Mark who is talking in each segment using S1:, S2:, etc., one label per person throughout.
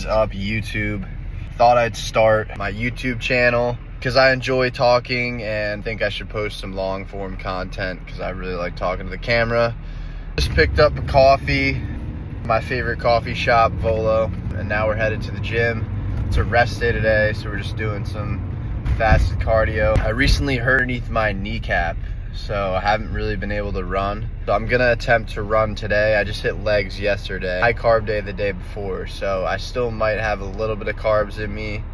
S1: is up, YouTube? Thought I'd start my YouTube channel because I enjoy talking and think I should post some long form content because I really like talking to the camera. Just picked up a coffee, my favorite coffee shop, Volo, and now we're headed to the gym. It's a rest day today, so we're just doing some fasted cardio. I recently hurt underneath my kneecap, so I haven't really been able to run. So I'm gonna attempt to run today. I just hit legs yesterday. High carb day the day before, so I still might have a little bit of carbs in me.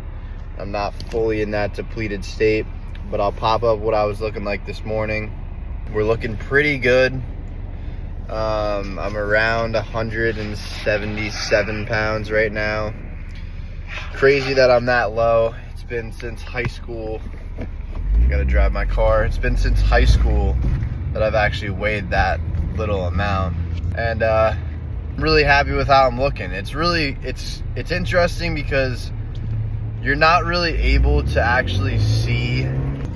S1: I'm not fully in that depleted state, but I'll pop up what I was looking like this morning. We're looking pretty good. I'm around 177 pounds right now. Crazy that I'm that low. It's been since high school. I gotta drive my car. It's been since high school that I've actually weighed that little amount, and I'm really happy with how I'm looking. It's interesting because you're not really able to actually see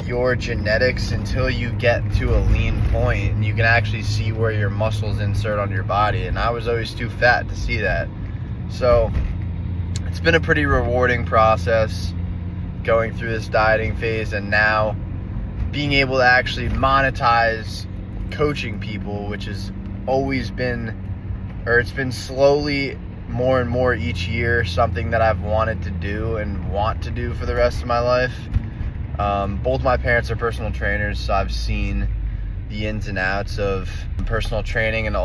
S1: your genetics until you get to a lean point and you can actually see where your muscles insert on your body, and I was always too fat to see that. So it's been a pretty rewarding process going through this dieting phase, and now being able to actually monetize coaching people, which has always been, or it's been slowly more and more each year, something that I've wanted to do and want to do for the rest of my life. Both my parents are personal trainers, so I've seen the ins and outs of personal training and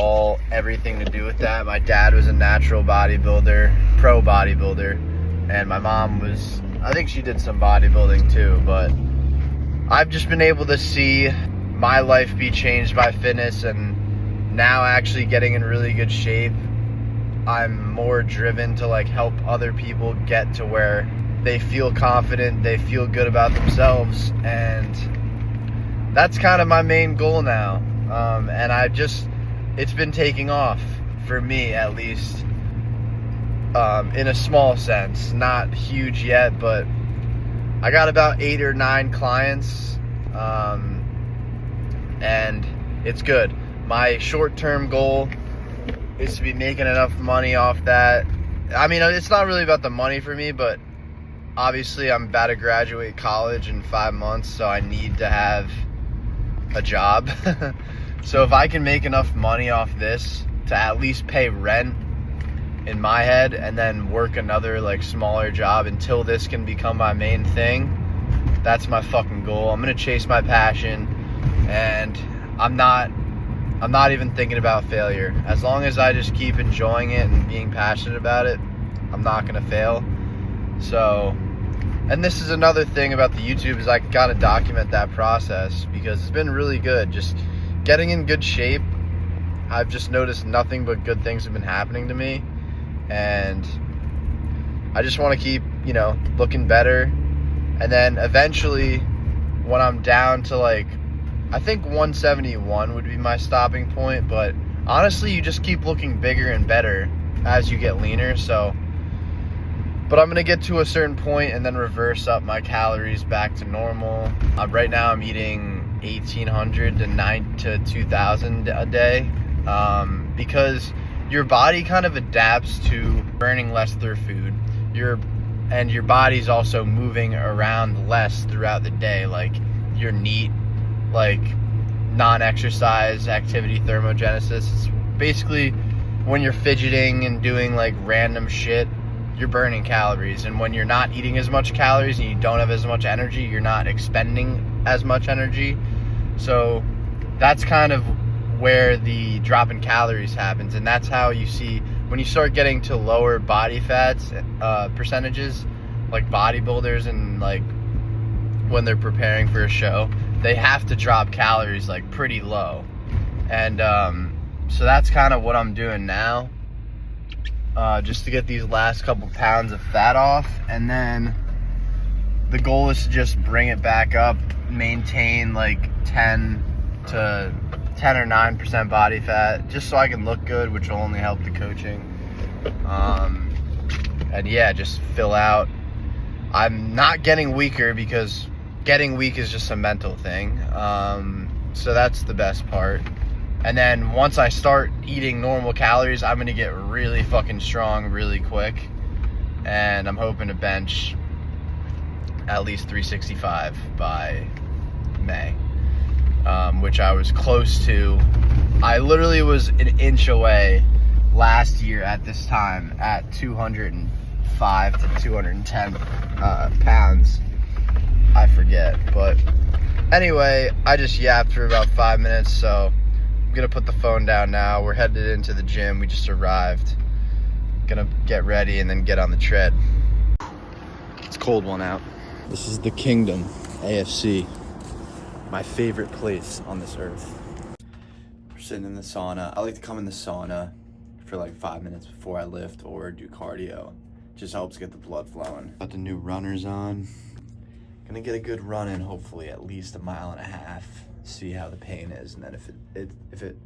S1: everything to do with that. My dad was a natural bodybuilder, pro bodybuilder, and my mom was, I think she did some bodybuilding too, but I've just been able to see my life be changed by fitness, and now actually getting in really good shape, I'm more driven to like help other people get to where they feel confident, they feel good about themselves, and that's kind of my main goal now. And it's been taking off for me, at least, in a small sense. Not huge yet, but I got about 8 or 9 clients, and it's good. My short-term goal is to be making enough money off that. I mean, it's not really about the money for me, but obviously I'm about to graduate college in 5 months, so I need to have a job. So if I can make enough money off this to at least pay rent in my head, and then work another like smaller job until this can become my main thing, that's my fucking goal. I'm gonna chase my passion, and I'm not even thinking about failure. As long as I just keep enjoying it and being passionate about it, I'm not gonna fail. So, and this is another thing about the YouTube, is I gotta document that process because it's been really good. Just getting in good shape, I've just noticed nothing but good things have been happening to me, and I just want to keep, looking better. And then eventually, when I'm down to like, I think 171 would be my stopping point, but honestly, you just keep looking bigger and better as you get leaner. So, but I'm going to get to a certain point and then reverse up my calories back to normal. Right now I'm eating 1,800 to 2,000 a day, because your body kind of adapts to burning less through food. Your body's also moving around less throughout the day, like your NEAT, like non-exercise activity thermogenesis. It's basically when you're fidgeting and doing like random shit, you're burning calories, and when you're not eating as much calories and you don't have as much energy, you're not expending as much energy. So that's kind of where the drop in calories happens, and that's how you see when you start getting to lower body fats percentages, like bodybuilders, and like when they're preparing for a show, they have to drop calories like pretty low. And so that's kind of what I'm doing now, just to get these last couple pounds of fat off, and then the goal is to just bring it back up, maintain like 10 or 9% body fat, just so I can look good, which will only help the coaching. And yeah, just fill out. I'm not getting weaker because getting weak is just a mental thing. So that's the best part. And then once I start eating normal calories, I'm gonna get really fucking strong really quick. and I'm hoping to bench at least 365 by May, which I was close to. I literally was an inch away last year at this time at 205 to 210 pounds. I forget, but anyway, I just yapped for about 5 minutes, so I'm gonna put the phone down now. We're headed into the gym. We just arrived. Gonna get ready and then get on the tread. It's a cold one out. This is the Kingdom AFC, my favorite place on this earth. We're sitting in the sauna. I like to come in the sauna for like 5 minutes before I lift or do cardio. Just helps get the blood flowing. Got the new runners on. Gonna get a good run in, hopefully at least 1.5 miles. See how the pain is, and then if it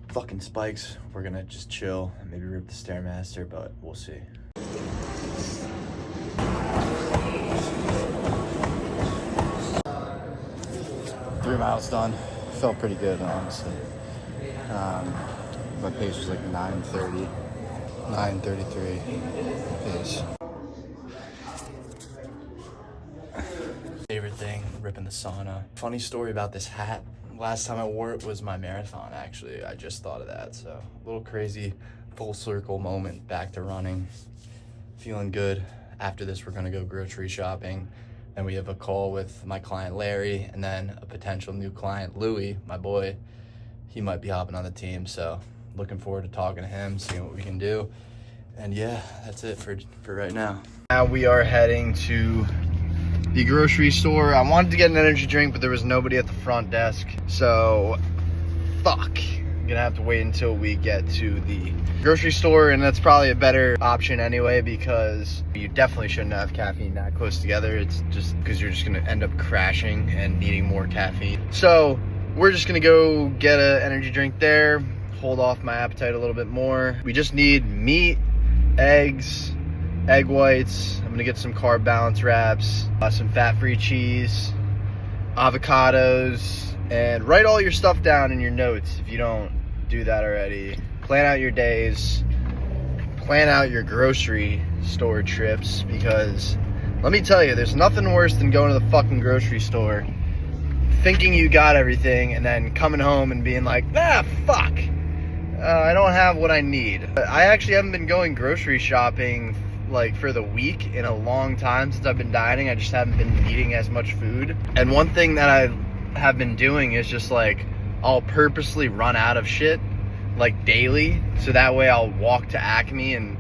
S1: fucking spikes, we're gonna just chill and maybe rip the Stairmaster, but we'll see. 3 miles done. Felt pretty good, honestly. My pace was like 9:30, 9:33 pace. Favorite thing, ripping the sauna. Funny story about this hat. Last time I wore it was my marathon, actually. I just thought of that, so a little crazy full circle moment back to running. Feeling good. After this, we're gonna go grocery shopping. Then we have a call with my client Larry, and then a potential new client, Louie, my boy. He might be hopping on the team, so looking forward to talking to him, seeing what we can do. And yeah, that's it for right now. Now we are heading to the grocery store. I wanted to get an energy drink, but there was nobody at the front desk, so fuck. I'm gonna have to wait until we get to the grocery store, and that's probably a better option anyway, because you definitely shouldn't have caffeine that close together. It's just because you're just gonna end up crashing and needing more caffeine. So we're just gonna go get an energy drink there, hold off my appetite a little bit more. We just need meat, eggs, egg whites. I'm gonna get some carb balance wraps, some fat-free cheese, avocados, and write all your stuff down in your notes if you don't do that already. Plan out your days, plan out your grocery store trips, because let me tell you, there's nothing worse than going to the fucking grocery store, thinking you got everything, and then coming home and being like, fuck, I don't have what I need. I actually haven't been going grocery shopping like for the week in a long time since I've been dieting. I just haven't been eating as much food. And one thing that I have been doing is just like, I'll purposely run out of shit like daily, so that way I'll walk to Acme and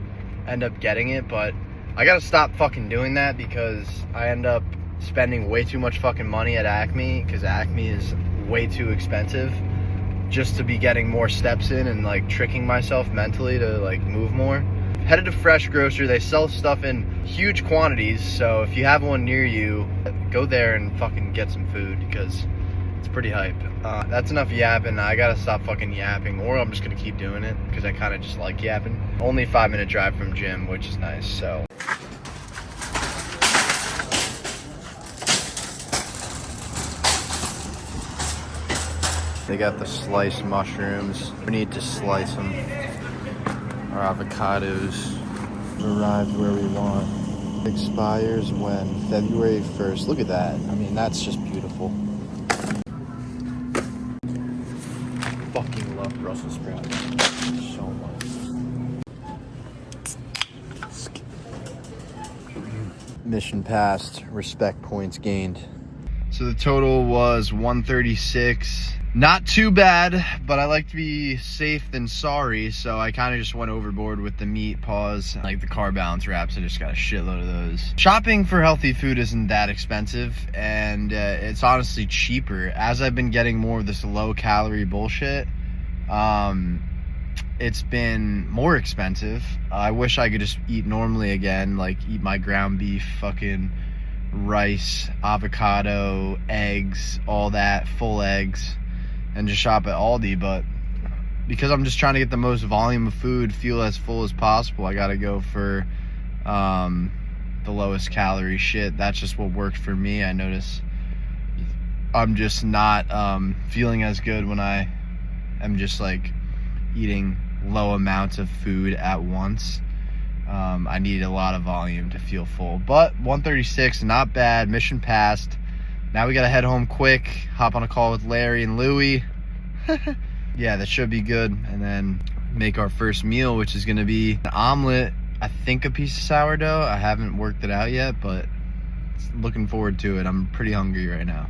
S1: end up getting it. But I gotta stop fucking doing that, because I end up spending way too much fucking money at Acme, because Acme is way too expensive just to be getting more steps in and like tricking myself mentally to like move more. Headed to Fresh Grocer. They sell stuff in huge quantities, so if you have one near you, go there and fucking get some food, because it's pretty hype. That's enough yapping. I gotta stop fucking yapping, or I'm just gonna keep doing it, because I kind of just like yapping. Only 5-minute drive from gym, which is nice, so. They got the sliced mushrooms. We need to slice them. Our avocados arrived where we want. Expires when? February 1st. Look at that. I mean, that's just beautiful. Fucking love Brussels sprouts so much. Mission passed. Respect points gained. So the total was 136. Not too bad, but I like to be safe than sorry, so I kind of just went overboard with the meat pause. Like the carb balance wraps, I just got a shitload of those. Shopping for healthy food isn't that expensive, and it's honestly cheaper. As I've been getting more of this low-calorie bullshit, it's been more expensive. I wish I could just eat normally again, like eat my ground beef, fucking rice, avocado, eggs, all that, full eggs, and just shop at Aldi. But because I'm just trying to get the most volume of food, feel as full as possible, I gotta go for the lowest calorie shit. That's just what worked for me. I notice I'm just not feeling as good when I am just like eating low amounts of food at once. I need a lot of volume to feel full, but 136, not bad. Mission passed. Now we gotta head home quick, hop on a call with Larry and Louie. Yeah, that should be good. And then make our first meal, which is gonna be an omelet, I think a piece of sourdough. I haven't worked it out yet, but looking forward to it. I'm pretty hungry right now.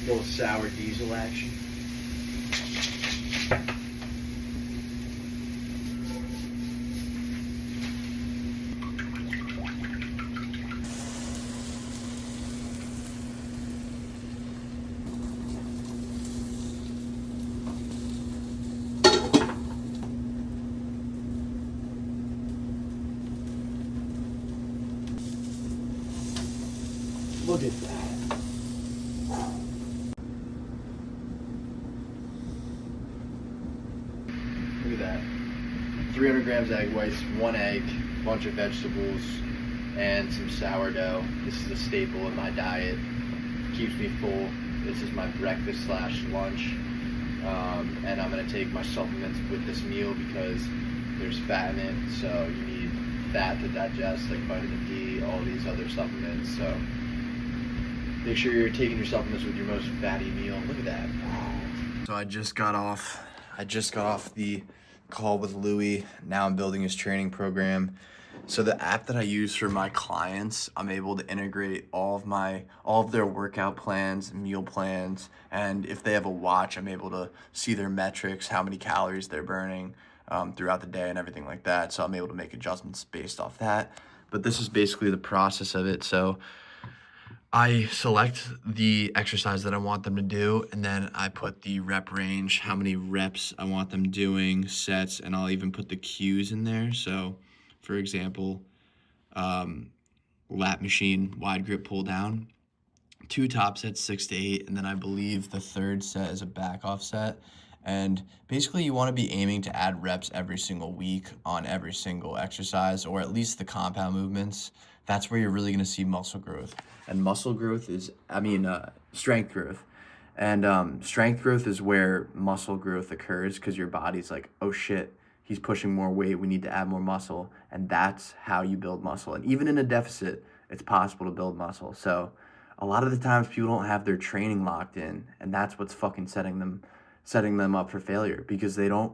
S1: Little sour diesel action. Look at that. Look at that. 300 grams egg whites, 1 egg, a bunch of vegetables, and some sourdough. This is a staple in my diet. Keeps me full. This is my breakfast / lunch. And I'm gonna take my supplements with this meal because there's fat in it. So you need fat to digest, like vitamin D, all these other supplements. So make sure you're taking your supplements with your most fatty meal. Look at that. So I just got off the call with Louie. Now I'm building his training program. So the app that I use for my clients, I'm able to integrate all of their workout plans, meal plans, and if they have a watch, I'm able to see their metrics, how many calories they're burning throughout the day and everything like that. So I'm able to make adjustments based off that. But this is basically the process of it. So I select the exercise that I want them to do, and then I put the rep range, how many reps I want them doing, sets, and I'll even put the cues in there. So, for example, lat machine, wide grip pull down, 2 top sets, 6 to 8, and then I believe the third set is a back off set. And basically you want to be aiming to add reps every single week on every single exercise, or at least the compound movements. That's where you're really going to see muscle growth. And muscle growth is, strength growth. And strength growth is where muscle growth occurs because your body's like, oh shit, he's pushing more weight, we need to add more muscle. And that's how you build muscle. And even in a deficit, it's possible to build muscle. So a lot of the times people don't have their training locked in, and that's what's fucking setting them up for failure, because they don't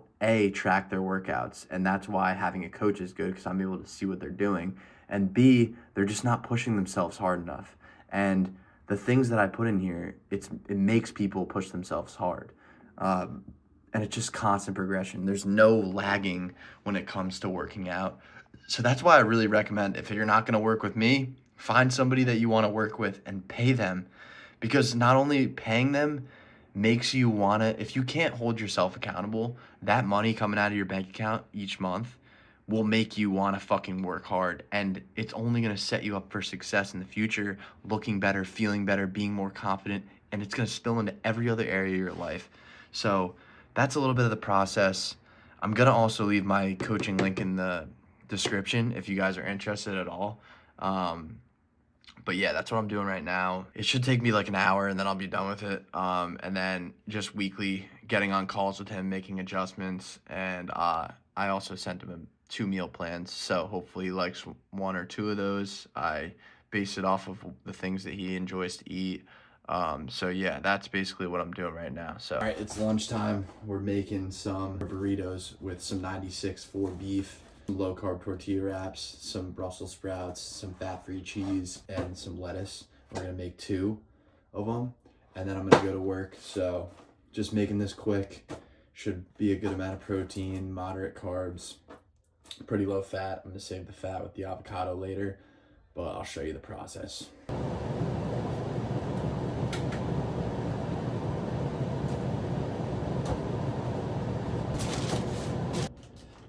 S1: track their workouts. And that's why having a coach is good, because I'm able to see what they're doing. And B, they're just not pushing themselves hard enough. And the things that I put in here, it makes people push themselves hard. And it's just constant progression. There's no lagging when it comes to working out. So that's why I really recommend, if you're not gonna work with me, find somebody that you wanna work with and pay them. Because not only paying them makes you wanna, if you can't hold yourself accountable, that money coming out of your bank account each month will make you want to fucking work hard, and it's only going to set you up for success in the future, looking better, feeling better, being more confident, and it's going to spill into every other area of your life. So that's a little bit of the process. I'm going to also leave my coaching link in the description if you guys are interested at all. But yeah, that's what I'm doing right now. It should take me like an hour and then I'll be done with it. And then just weekly getting on calls with him, making adjustments, and I also sent him 2 meal plans, so hopefully he likes 1 or 2 of those. I base it off of the things that he enjoys to eat. So yeah, that's basically what I'm doing right now. So all right, it's lunchtime. We're making some burritos with some 96.4 beef, some low carb tortilla wraps, some Brussels sprouts, some fat-free cheese, and some lettuce. We're gonna make 2 of them, and then I'm gonna go to work. So just making this quick. Should be a good amount of protein, moderate carbs, pretty low fat. I'm gonna save the fat with the avocado later, but I'll show you the process.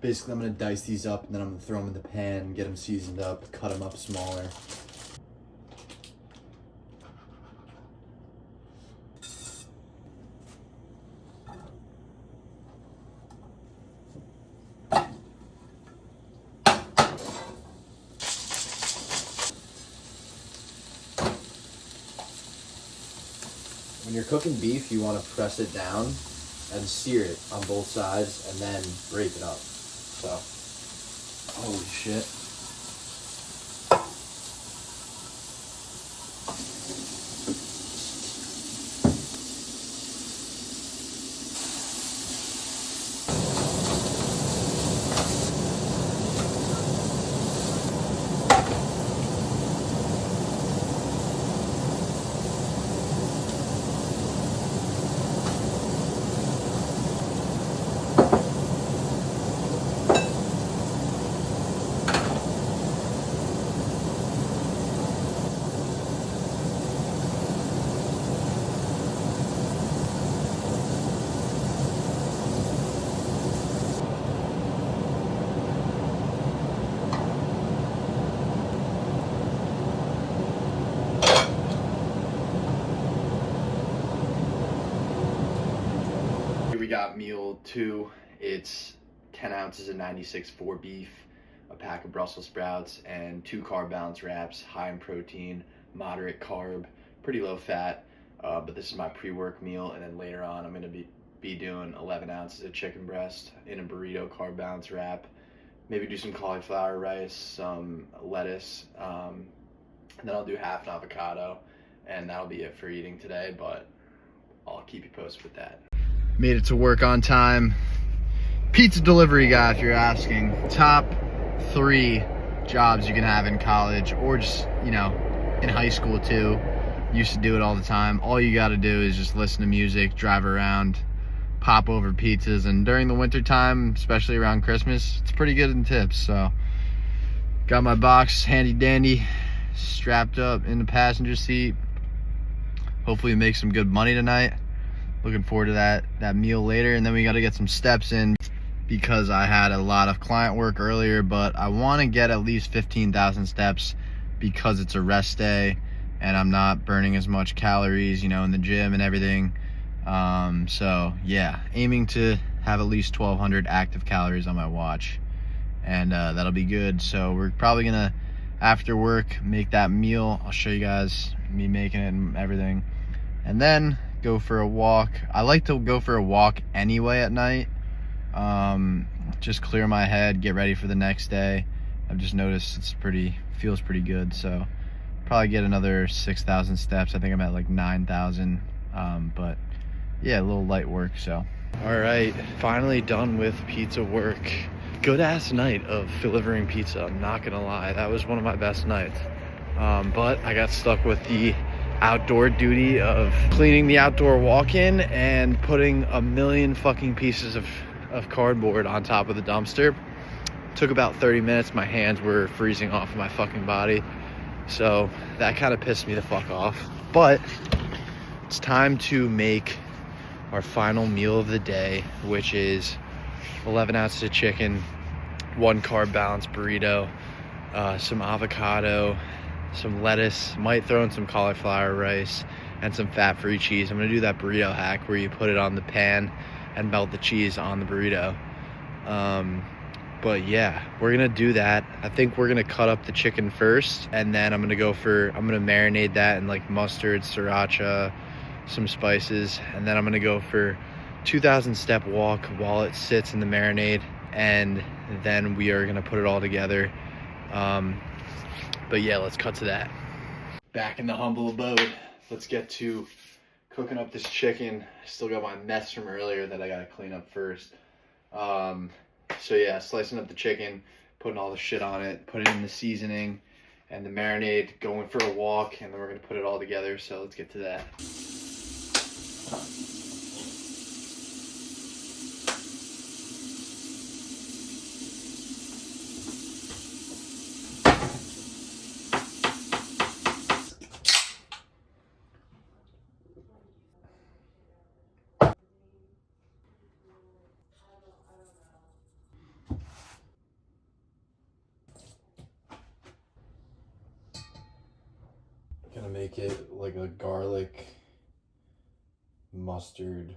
S1: Basically, I'm gonna dice these up and then I'm gonna throw them in the pan, get them seasoned up, cut them up smaller. when you're cooking beef, you want to press it down and sear it on both sides and then break it up. So, holy shit. We got meal 2. It's 10 ounces of 96.4 beef, a pack of Brussels sprouts, and 2 carb balance wraps, high in protein, moderate carb, pretty low fat. But this is my pre-work meal, and then later on I'm going to be doing 11 ounces of chicken breast in a burrito carb balance wrap. Maybe do some cauliflower rice, some lettuce, and then I'll do half an avocado, and that'll be it for eating today, but I'll keep you posted with that. Made it to work on time. Pizza delivery guy, if you're asking. Top 3 jobs you can have in college, or just, you know, in high school too. Used to do it all the time. All you gotta do is just listen to music, drive around, pop over pizzas, and during the winter time, especially around Christmas, it's pretty good in tips. So, got my box handy dandy, strapped up in the passenger seat. Hopefully make some good money tonight. Looking forward to that meal later, and then we got to get some steps in because I had a lot of client work earlier, but I want to get at least 15,000 steps because it's a rest day and I'm not burning as much calories, you know, in the gym and everything. So yeah, aiming to have at least 1,200 active calories on my watch, and that'll be good. So we're probably gonna, after work, make that meal. I'll show you guys me making it and everything, and then go for a walk. I like to go for a walk anyway at night. Just clear my head, get ready for the next day. I've just noticed feels pretty good. So probably get another 6,000 steps. I think I'm at like 9,000. But yeah, a little light work. So all right, finally done with pizza work. Good ass night of delivering pizza, I'm not gonna lie. That was one of my best nights. But I got stuck with the outdoor duty of cleaning the outdoor walk-in and putting a million fucking pieces of cardboard on top of the dumpster. Took about 30 minutes. My hands were freezing off of my fucking body, so that kind of pissed me the fuck off. But it's time to make our final meal of the day, which is 11 ounces of chicken, 1 carb balance burrito, some avocado, some lettuce, might throw in some cauliflower rice, and some fat-free cheese. I'm gonna do that burrito hack where you put it on the pan and melt the cheese on the burrito. But yeah, we're gonna do that. I think we're gonna cut up the chicken first, and then I'm gonna marinate that in like mustard, sriracha, some spices, and then I'm gonna go for 2,000 step walk while it sits in the marinade, and then we are gonna put it all together. But yeah, let's cut to that. Back in the humble abode. Let's get to cooking up this chicken. I still got my mess from earlier that I gotta clean up first. So yeah, slicing up the chicken, putting all the shit on it, putting in the seasoning and the marinade, going for a walk, and then we're gonna put it all together. So let's get to that. Gonna make it like a garlic mustard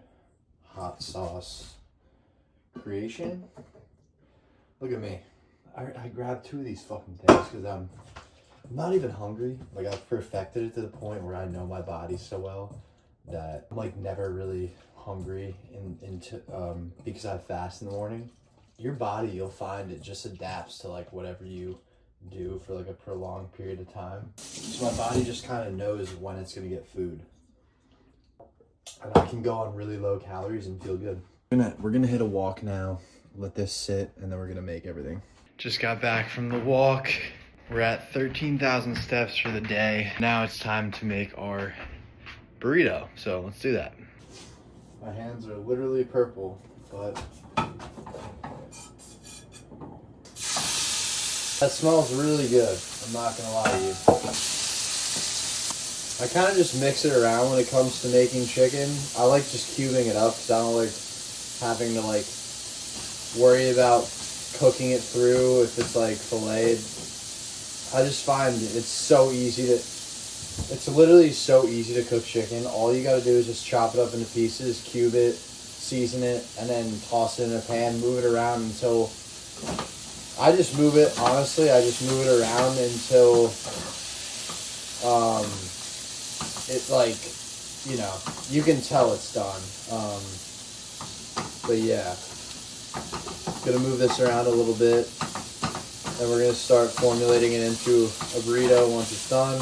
S1: hot sauce creation. Look at me. I grabbed 2 of these fucking things because I'm not even hungry. Like, I've perfected it to the point where I know my body so well that I'm like never really hungry because I fast in the morning. Your body, you'll find it just adapts to like whatever you do for like a prolonged period of time. So my body just kind of knows when it's gonna get food. And I can go on really low calories and feel good. We're gonna hit a walk now, let this sit, and then we're gonna make everything. Just got back from the walk. We're at 13,000 steps for the day. Now it's time to make our burrito. So let's do that. My hands are literally purple, but that smells really good. I'm not gonna lie to you. I kind of just mix it around when it comes to making chicken. I like just cubing it up because I don't like having to like worry about cooking it through if it's like filleted. I just find it's so easy to, it's literally so easy to cook chicken. All you gotta do is just chop it up into pieces, cube it, season it, and then toss it in a pan, move it around until, I just move it, honestly, I just move it around until, it like, you know, you can tell it's done. But yeah, gonna move this around a little bit. Then we're gonna start formulating it into a burrito once it's done.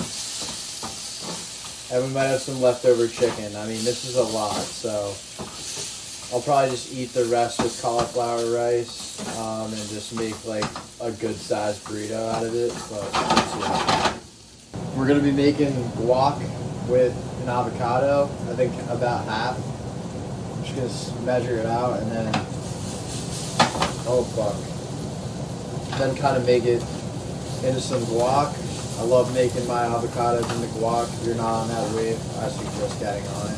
S1: And we might have some leftover chicken. I mean, this is a lot, so I'll probably just eat the rest with cauliflower rice, and just make like a good sized burrito out of it. But yeah. We're gonna be making guac with an avocado. I think about half. I'm just gonna measure it out and then, oh fuck. Then kind of make it into some guac. I love making my avocados into guac. If you're not on that wave, I suggest getting on it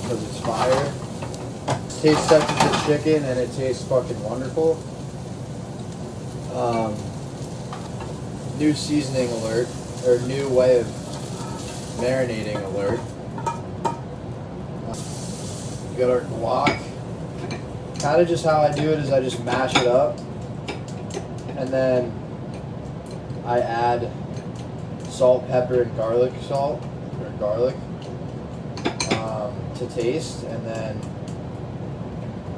S1: because it's fire. It tastes such as the chicken and it tastes fucking wonderful. New seasoning alert, or new way of marinating alert. We got our guac. Kind of just how I do it is I just mash it up. And then I add salt, pepper, and garlic salt, or garlic, to taste, and then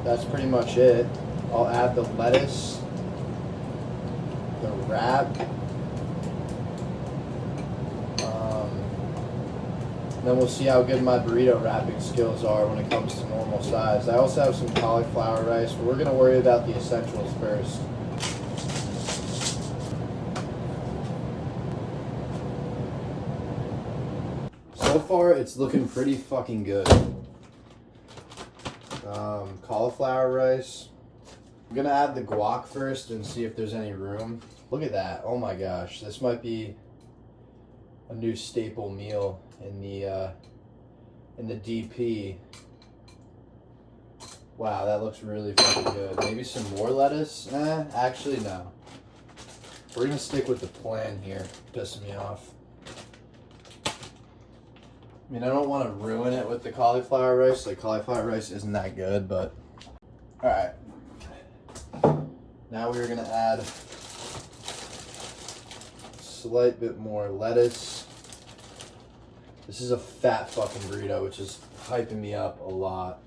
S1: that's pretty much it. I'll add the lettuce, the wrap, then we'll see how good my burrito wrapping skills are when it comes to normal size. I also have some cauliflower rice, but we're going to worry about the essentials first. So far, it's looking pretty fucking good. Cauliflower rice. I'm gonna add the guac first and see if there's any room. Look at that. Oh my gosh. This might be a new staple meal in the DP. Wow, that looks really fucking good. Maybe some more lettuce? Actually no. We're gonna stick with the plan here. Pissing me off. I mean, I don't want to ruin it with the cauliflower rice. Like, cauliflower rice isn't that good, but... Alright. Now we're going to add a slight bit more lettuce. This is a fat fucking burrito, which is hyping me up a lot.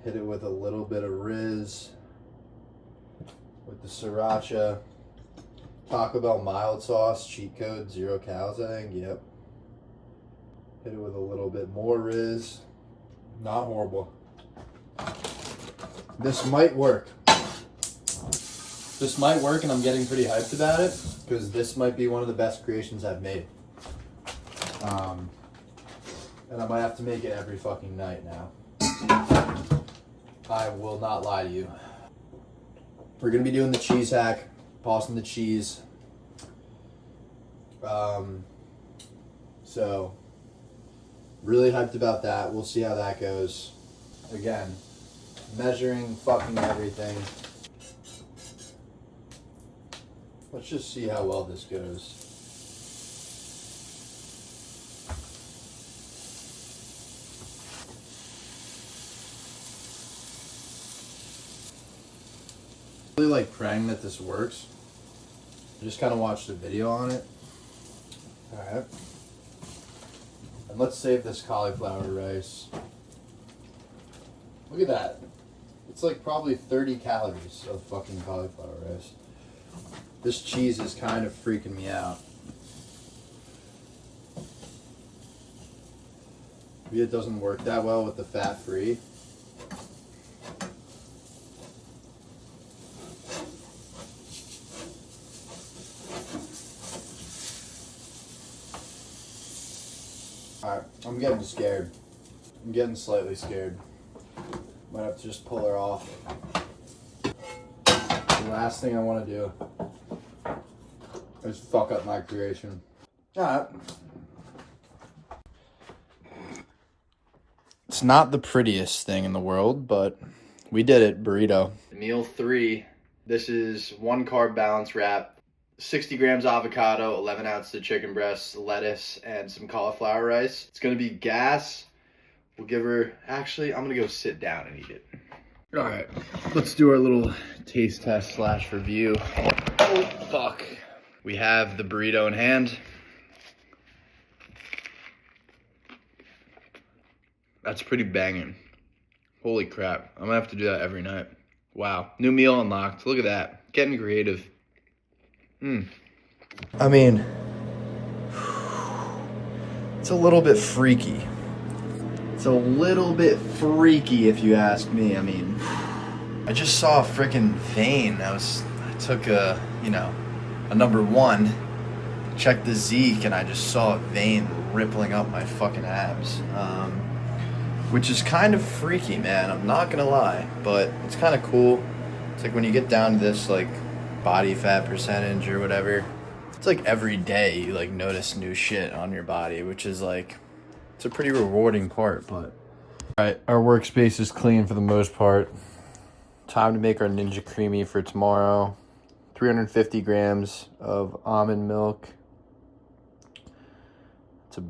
S1: Hit it with a little bit of Riz. With the sriracha. Taco Bell mild sauce, cheat code, 0 calories, I think. Yep. Hit it with a little bit more Riz. Not horrible. This might work. This might work, and I'm getting pretty hyped about it because this might be one of the best creations I've made. And I might have to make it every fucking night now. I will not lie to you. We're gonna be doing the cheese hack, tossing the cheese. So really hyped about that. We'll see how that goes. Again, measuring fucking everything. Let's just see how well this goes. I really like praying that this works. I just kind of watched a video on it. Alright. And let's save this cauliflower rice. Look at that. It's like probably 30 calories of fucking cauliflower rice. This cheese is kind of freaking me out. Maybe it doesn't work that well with the fat-free. Alright, I'm getting scared. I'm getting slightly scared. Might have to just pull her off. The last thing I want to do is fuck up my creation. Alright. It's not the prettiest thing in the world, but we did it. Burrito. Meal 3. This is 1 carb balance wrap. 60 grams avocado, 11 ounces of chicken breast, lettuce, and some cauliflower rice. It's gonna be gas. We'll give her, actually, I'm gonna go sit down and eat it. All right, let's do our little taste test / review. Oh, fuck. We have the burrito in hand. That's pretty banging. Holy crap, I'm gonna have to do that every night. Wow, new meal unlocked. Look at that, getting creative. I mean, it's a little bit freaky. It's a little bit freaky if you ask me. I mean, I just saw a freaking vein. I took a number 1, checked the Zeke, and I just saw a vein rippling up my fucking abs. Which is kind of freaky, man. I'm not gonna lie, but it's kind of cool. It's like when you get down to this like body fat percentage or whatever, it's like every day you like notice new shit on your body, which is like, it's a pretty rewarding part. But all right, our workspace is clean for the most part. Time to make our Ninja Creamy for tomorrow. 350 grams of almond milk.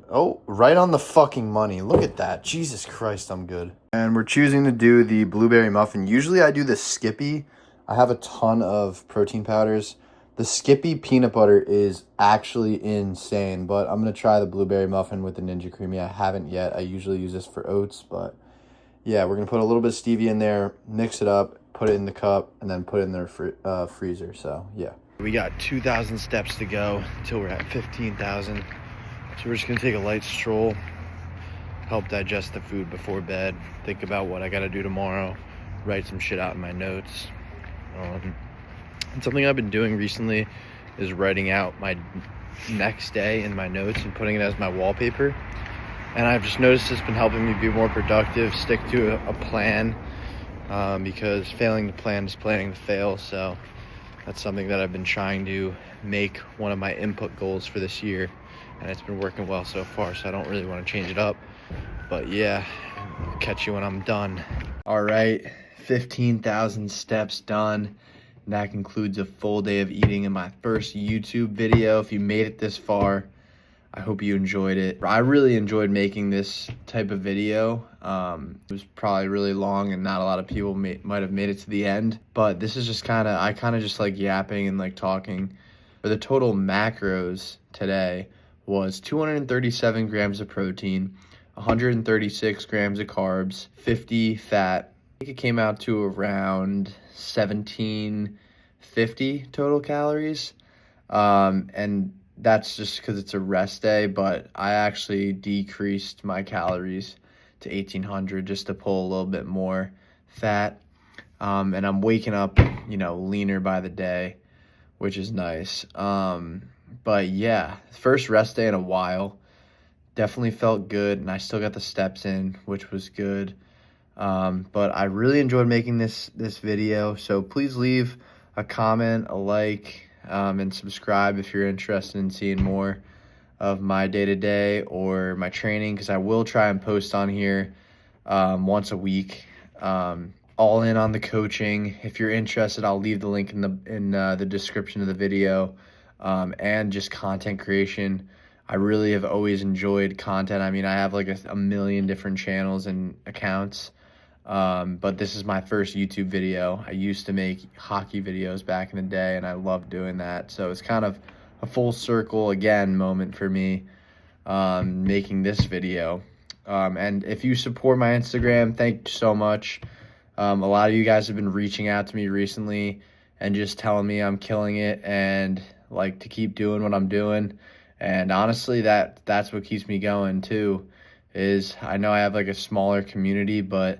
S1: Oh, right on the fucking money. Look at that. Jesus Christ, I'm good. And we're choosing to do the blueberry muffin. Usually I do the Skippy. I have a ton of protein powders. The Skippy peanut butter is actually insane, but I'm going to try the blueberry muffin with the Ninja Creamy. I haven't yet. I usually use this for oats, but yeah, we're going to put a little bit of stevia in there, mix it up, put it in the cup, and then put it in the freezer. So yeah. We got 2,000 steps to go until we're at 15,000. So we're just going to take a light stroll, help digest the food before bed, think about what I got to do tomorrow, write some shit out in my notes. And something I've been doing recently is writing out my next day in my notes and putting it as my wallpaper. And I've just noticed it's been helping me be more productive, stick to a plan, because failing to plan is planning to fail. So that's something that I've been trying to make one of my input goals for this year. And it's been working well so far, so I don't really want to change it up. But yeah, I'll catch you when I'm done. All right, 15,000 steps done. And that concludes a full day of eating in my first YouTube video. If you made it this far, I hope you enjoyed it. I really enjoyed making this type of video. It was probably really long and not a lot of people might have made it to the end. But this is just I kind of just like yapping and like talking. But the total macros today was 237 grams of protein, 136 grams of carbs, 50 fat. I think it came out to around 1750 total calories. And that's just because it's a rest day, but I actually decreased my calories to 1800 just to pull a little bit more fat. And I'm waking up, leaner by the day, which is nice. But yeah, first rest day in a while. Definitely felt good, and I still got the steps in, which was good. But I really enjoyed making this video, so please leave a comment, a like, and subscribe if you're interested in seeing more of my day-to-day or my training, because I will try and post on here once a week. All in on the coaching. If you're interested, I'll leave the link in the description of the video. And just content creation. I really have always enjoyed content. I mean, I have like a million different channels and accounts, but this is my first YouTube video. I used to make hockey videos back in the day, and I love doing that. So it's kind of a full circle again moment for me. making this video. And if you support my Instagram, thank you so much. A lot of you guys have been reaching out to me recently and just telling me I'm killing it and like to keep doing what I'm doing. And honestly, that's what keeps me going too, is I know I have like a smaller community, but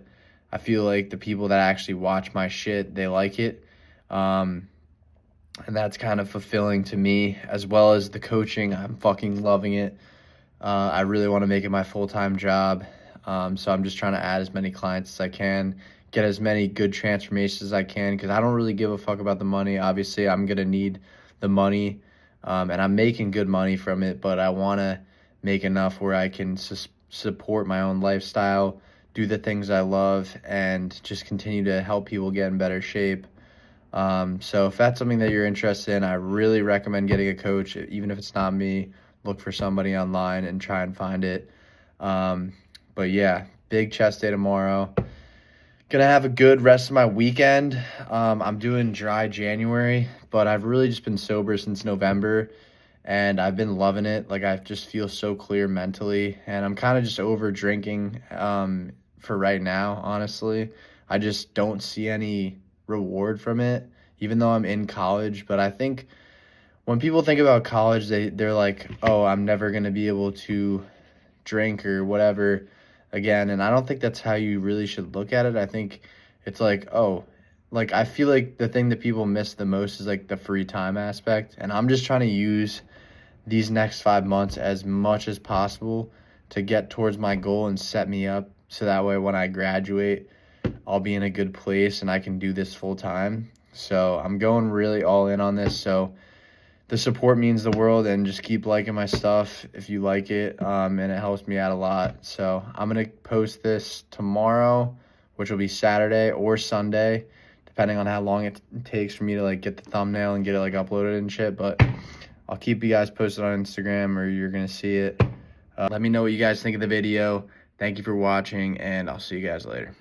S1: I feel like the people that actually watch my shit, they like it. And that's kind of fulfilling to me, as well as the coaching. I'm fucking loving it. I really want to make it my full-time job. So I'm just trying to add as many clients as I can, get as many good transformations as I can, because I don't really give a fuck about the money. Obviously, I'm going to need the money, and I'm making good money from it, but I want to make enough where I can support my own lifestyle, do the things I love, and just continue to help people get in better shape. So if that's something that you're interested in, I really recommend getting a coach. Even if it's not me, look for somebody online and try and find it. But yeah, big chest day tomorrow. Gonna have a good rest of my weekend. I'm doing dry January, but I've really just been sober since November, and I've been loving it. Like, I just feel so clear mentally, and I'm kind of just over drinking for right now, honestly. I just don't see any reward from it, even though I'm in college. But I think when people think about college, they're like, oh, I'm never going to be able to drink or whatever again. And I don't think that's how you really should look at it. I think it's like, oh, like, I feel like the thing that people miss the most is like the free time aspect. And I'm just trying to use these next 5 months as much as possible to get towards my goal and set me up so that way when I graduate, I'll be in a good place and I can do this full time. So I'm going really all in on this. So the support means the world, and just keep liking my stuff if you like it, and it helps me out a lot. So I'm going to post this tomorrow, which will be Saturday or Sunday, depending on how long it takes for me to like get the thumbnail and get it like uploaded and shit. But I'll keep you guys posted on Instagram, or you're going to see it. Let me know what you guys think of the video. Thank you for watching, and I'll see you guys later.